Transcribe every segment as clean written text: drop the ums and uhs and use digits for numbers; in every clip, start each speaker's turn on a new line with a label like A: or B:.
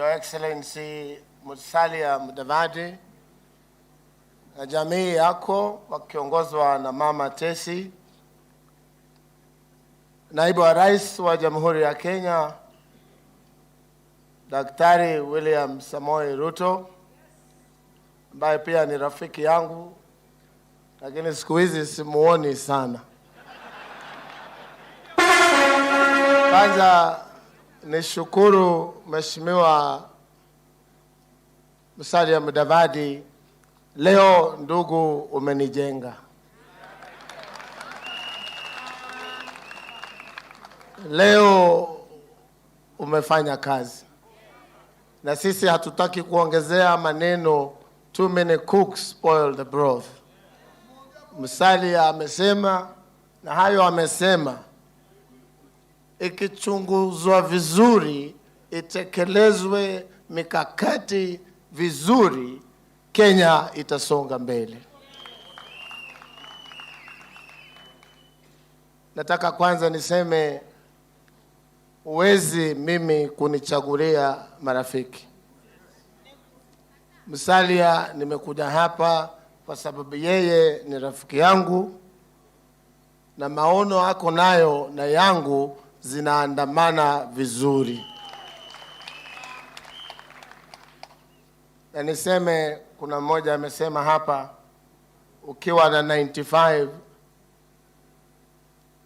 A: Your Excellency Musalia Mudavadi na jamii yako wakiongozwa na Mama Tesi, Naibu wa Rais wa Jamhuri ya Kenya Daktari William Samoei Ruto, ambaye pia ni rafiki yangu lakini siku hizi simuoni sana. Kwanza nishukuru Mheshimiwa Musalia Mudavadi, leo ndugu umenijenga. Leo umefanya kazi. Na sisi hatutaki kuongezea maneno, too many cooks spoil the broth. Musalia amesema, na hayo amesema, ikichunguzwa vizuri, itekelezwe mikakati vizuri, Kenya itasonga mbele. Nataka kwanza niseme, huwezi mimi kunichagulia marafiki. Musalia nimekuja hapa kwa sababu yeye ni rafiki yangu, na maono ako nayo na yangu zinaandamana vizuri. Na niseme, kuna mmoja amesema hapa, ukiwa na 95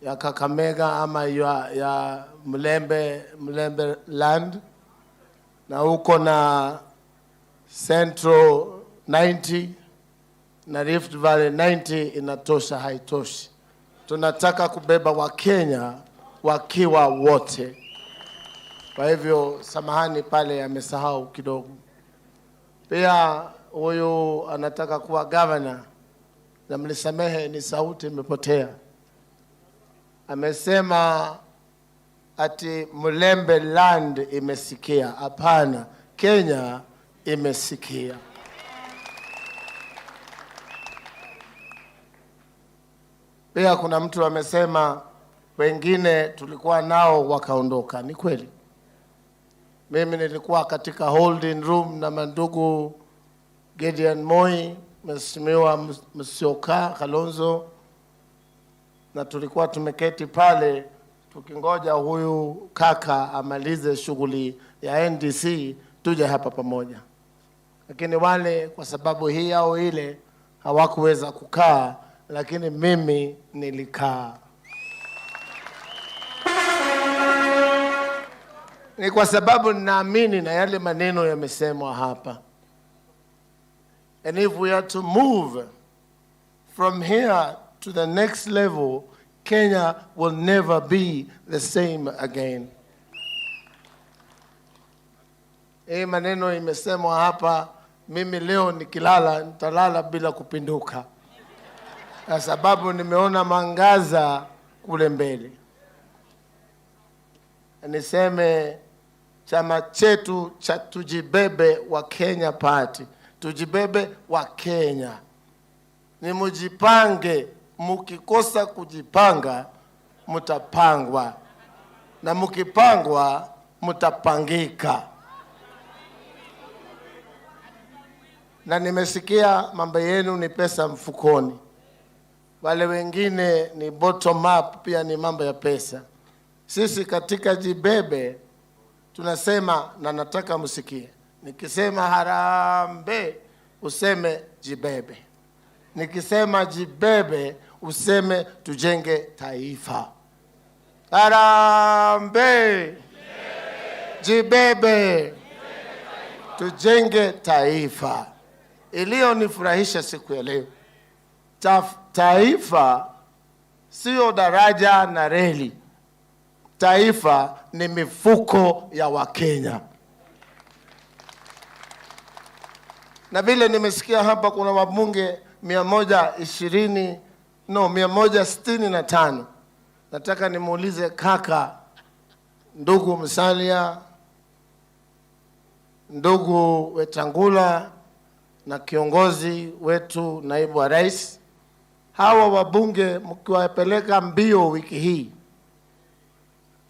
A: ya Kakamega ama ya Mlembe land, na uko na Central 90 na Rift Valley 90, inatosha haitoshi. Tunataka kubeba Wakenya wakiwa wote. Kwa hivyo samahani pale amesahau kidogo. Pia huyu anataka kuwa governor, na mlisamehe ni sauti imepotea. Amesema ati Mlembe land imesikia. Hapana, Kenya imesikia. Pia kuna mtu amesema wengine tulikuwa nao wakaondoka. Ni kweli. Mimi nilikuwa katika holding room na mandugu Gideon Moi, Mheshimiwa Musyoka Kalonzo, na tulikuwa tumeketi pale tukingoja huyu kaka amalize shughuli ya NDC tuje hapa pamoja. Lakini wale kwa sababu hii au ile hawakuweza kukaa, lakini mimi nilikaa. Ni kwa sababu ninaamini na yale maneno yamesemwa hapa. And if we are to move from here to the next level, Kenya will never be the same again. Maneno imesemwa hapa, mimi leo nikilala nitalala bila kupinduka, kwa sababu nimeona mwangaza kule mbele. Niseme chama chetu cha Tujibebe wa Kenya Party, Tujibebe wa Kenya, ni mujipange. Mukikosa kujipanga mutapangwa, na mukipangwa mutapangika. Na nimesikia mambo yenu ni pesa mfukoni, wale wengine ni bottom up, pia ni mambo ya pesa. Sisi katika Jibebe tunasema, na nataka msikie, nikisema harambe useme Jibebe, nikisema Jibebe useme tujenge taifa. Harambe Jibebe, tujenge taifa. Iliyonifurahisha siku ya leo, taifa sio daraja na reli. Taifa ni mifuko ya Wakenya. Na vile nimesikia hapa kuna wabunge 165. Nataka nimuulize kaka, ndugu Musalia, ndugu Wetangula na kiongozi wetu naibu wa rais, hawa wabunge mkiwapeleka mbio wiki hii,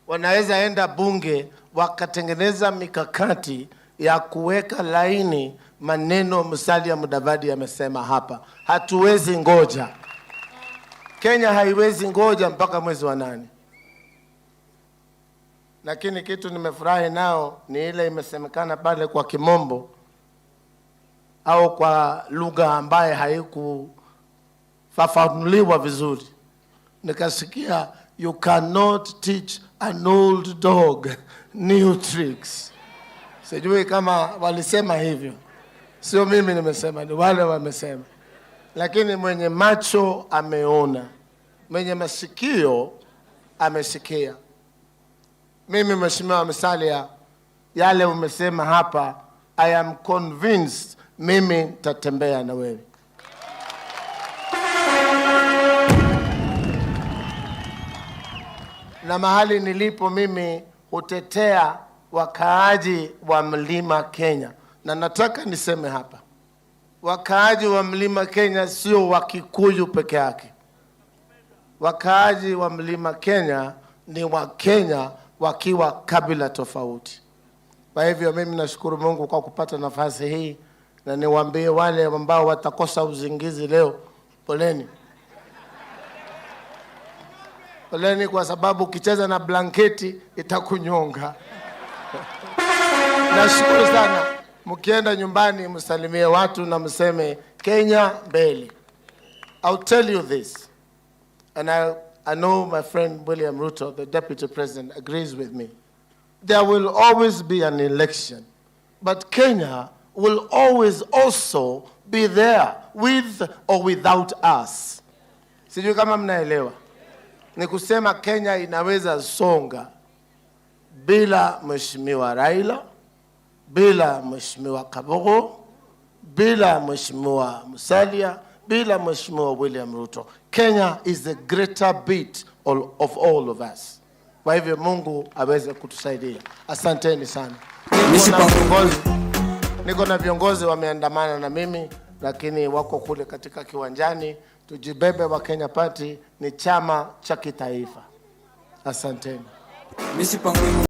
A: wanaweza enda bunge wakatengeneza mikakati ya kuweka laini maneno Musalia Mudavadi amesema hapa. Hatuwezi ngoja. Kenya haiwezi ngoja mpaka mwezi wa 8. Lakini kitu nimefurahi nao ni ile imesemekana pale kwa kimombo au kwa lugha ambaye haikufafanuliwa vizuri. Nikasikia, you cannot teach an old dog new tricks. Sijui kama walisema hivyo. Sio mimi nimesema, ni wale wamesema. Lakini mwenye macho ameona, mwenye masikio amesikia. Mimi Mheshimiwa Musalia, yale umesema hapa, I am convinced mimi nitatembea na wewe. Na mahali nilipo mimi hutetea wakaaji wa Mlima Kenya. Na nataka niseme hapa, wakaaji wa Mlima Kenya sio wa Kikuyu peke yake. Wakaaji wa Mlima Kenya ni wa Kenya wakiwa kabila tofauti. Kwa hivyo mimi nashukuru Mungu kwa kupata nafasi hii, na niwaambie wale ambao watakosa uzingizi leo, poleni. Poleni, kwa sababu ukicheza na blanketi itakunyonga. Nashukuru sana. Mkienda nyumbani msalimie watu na mseme Kenya mbele. I'll tell you this, and I know my friend William Ruto, the Deputy President, agrees with me. There will always be an election, but Kenya will always also be there with or without us. Sijui kama mnaelewa. Ni kusema Kenya inaweza songa bila Mheshimiwa Raila, bila Mheshimiwa Kabogo, bila Mheshimiwa Musalia, bila Mheshimiwa William Ruto. Kenya is the greater bit of all of us. Kwa hivyo Mungu aweze kutusaidia. Asanteni sana. Niko na viongozi wameandamana na mimi, lakini wako kule katika kiwanjani. Tujibebe wa Kenya Party ni chama cha kitaifa. Asanteni.